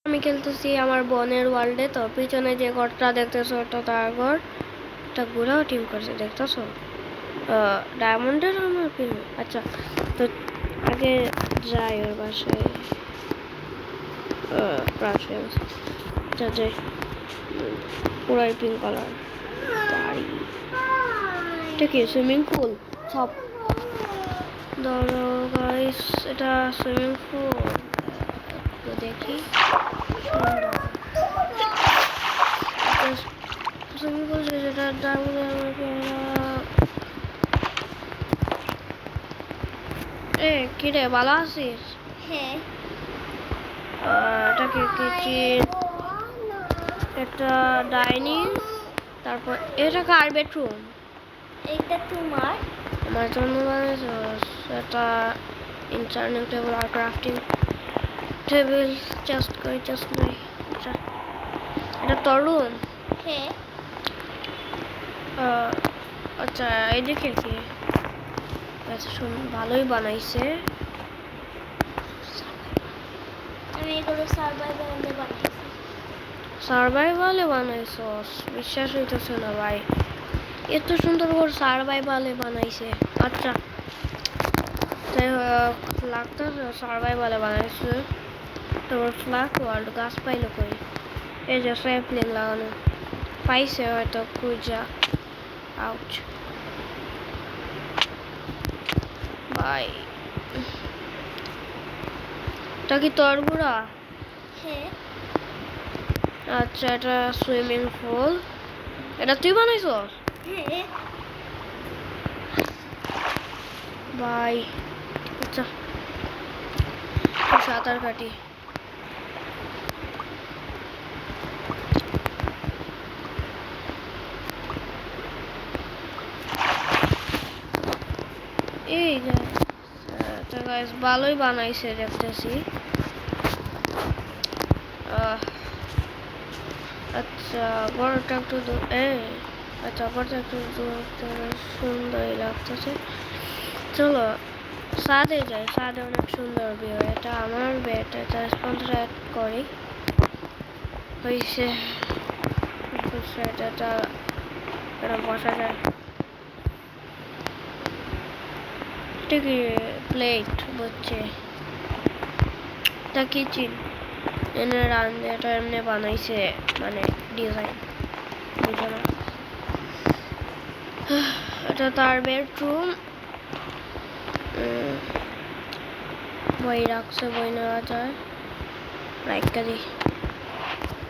আমি খেলতেছি আমার বোনের ওয়ার্ল্ডে। তো পিছনে যে ঘরটা দেখতেছো ওটা তার ঘর। এটা ঘোরাও টিম করছে দেখতেছো, ডায়মন্ডের আমার পিন। আচ্ছা, তো আগে যাই ওর বাসায়। আচ্ছা যাই, পুরাই পিঙ্ক কালার বাড়ি। এটা কি সুইমিং পুল? সব ধরো গাইস, এটা সুইমিং পুল। তো দেখি সুইমিং পুল যেটা এ কি রে, ভালো আছিস? হ্যাঁ, এটা কি কিচেন, একটা ডাইনিং, তারপর এটা কার বেডরুম? এইটা তোমার। আমার জন্য বানিয়েছো। এটা ইন্টারনেট টেবিল আর ক্রাফটিং টেবিল, জাস্ট কই জাস্ট নাই। আচ্ছা, এটা তোর রুম? হ্যাঁ, আচ্ছা এদিকে কি? আচ্ছা শুন, ভালোই বানাইছে। আমি এগুলো সার্ভাইভালে বানাইছি। সার্ভাইভালে বানাইছস? বিশ্বাস হইতেছে না ভাই, এত সুন্দর করে সার্ভাইভালে বানাইছে। আচ্ছা যাই হোক, লাগতেছে সার্ভাইভালে বানাইছে। তারপর ফ্ল্যাট ওয়ার্ল্ড, গাছ পাইলো কই? এই যে স্যাপলিং লাগানো পাইছে হয়তো খুঁজা। আউচ ভাই, এটা কি তোর গুড়া? হ্যাঁ, আচ্ছা, এটা সুইমিং পুল, এটা তুই বানাইছস? হ্যাঁ, ভাই আচ্ছা, সাঁতার কাটি। এই যে গাইস ভালোই বানাইছে দেখতেছি। আচ্ছা ঘরটা একটু আচ্ছা ঘরটা একটু সুন্দরই লাগতেছে। চলো ছাদে যাই, ছাদে অনেক সুন্দর ভিউ। এটা আমার বেড, এটা স্পন্সর অ্যাড করি হয়েছে। এটা এটা বসা যায়। এটা কি প্লেট বুঝছে? এটা কিচেন, এনে রান্ধে। এটা এমনি বানাইছে, মানে ডিজাইন বুঝো না। এটা তার বেডরুম। বই রাখছে, বই নেওয়া যায়। রাইকা দি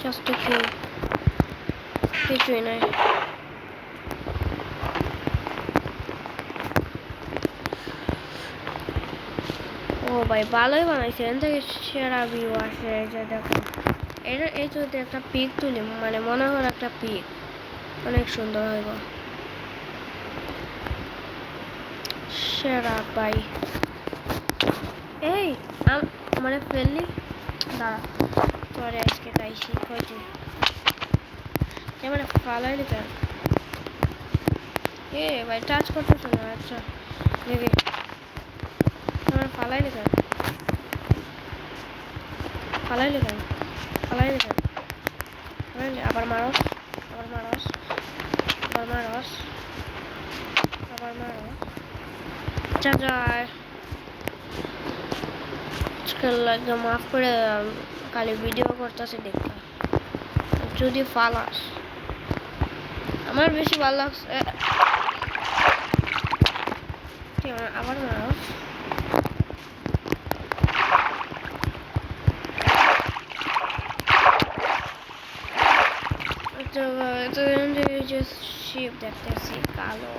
জাস্ট কি কিছুই নাই। ও ভাই ভালোই বানাইছে, এখান থেকে সেরা ভিউ আসে। এই যে দেখো, এটা এই যদি একটা পিক তুলি, মানে মনে হয় একটা পিক, অনেক সুন্দর হইব। সেরা ভাই। এই মানে ফেললি, দাঁড়া তোরে আজকে খাইছি কইছি। মানে ফালাই দিতে ভাই টাচ করতেছে না। আচ্ছা দেখি, আমার ফালাই দিতে ফালাই দিতে ফালাই দিতে আবার মারস, আবার মারস, আবার মারস, আবার মারস। আচ্ছা যায় আজকাল একদম মাফ করে, খালি ভিডিও করতেছে দেখতে। যদি ফালাস আমার বেশি ভালো লাগছে। আবার মারস। শিপ দেখতেছি কালো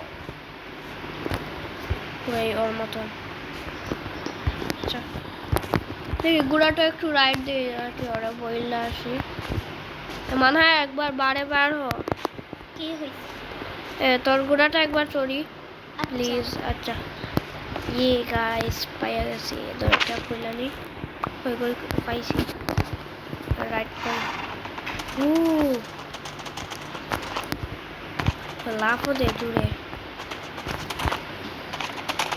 পুরাই ওর মতন। আচ্ছা দেখি গুড়াটা একটু রাইট দিয়ে রাখি, ওরা বইলা আসি। মনে হয় একবার বারে বার কি হয়েছে? তোর গুড়াটা একবার চড়ি প্লিজ। প্লিজ। আচ্ছা ইয়ে গাইস পাইয়া গেছি, দরজা খুলে নি। কই কই পাইছি, রাইট কই? লাফও দে দূরে,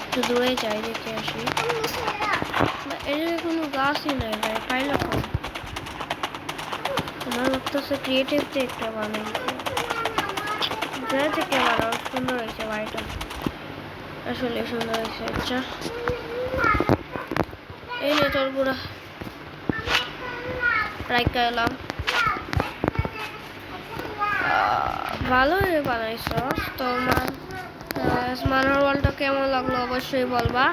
একটু দূরে যাই দেখে আসি। এর কোনো গাছই নাই ভাই, পাইলো কম। আমার লাগতেছে ক্রিয়েটিভ একটা বানাইছে। যা থেকে বানাও সুন্দর হয়েছে বাড়িটা, আসলে সুন্দর হয়েছে। আচ্ছা এই নে তোর পুরা রাইকা এলাম। ভালোই বানাইছস। তোমার স্মার্ট ওয়ালটা কেমন লাগলো অবশ্যই বলবা।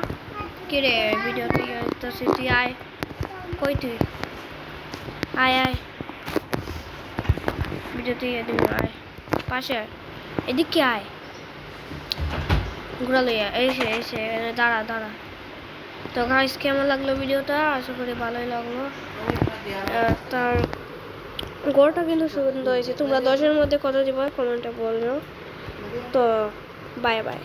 কিরে ভিডিওতে তুই আয়, কই তুই? আয় আয়, ভিডিওতে দিবি, আয় পাশে আয়, এদিকে আয়, ঘুরা লইয়া এসে এসে দাঁড়া দাঁড়া। তো গাইস কেমন লাগলো ভিডিওটা? আশা করি ভালোই লাগলো। তার গড়টা কিন্তু সুন্দর হয়েছে। তোমরা 10-এর মধ্যে কত দিবা কমেন্টে বলছো। তো বাই বাই।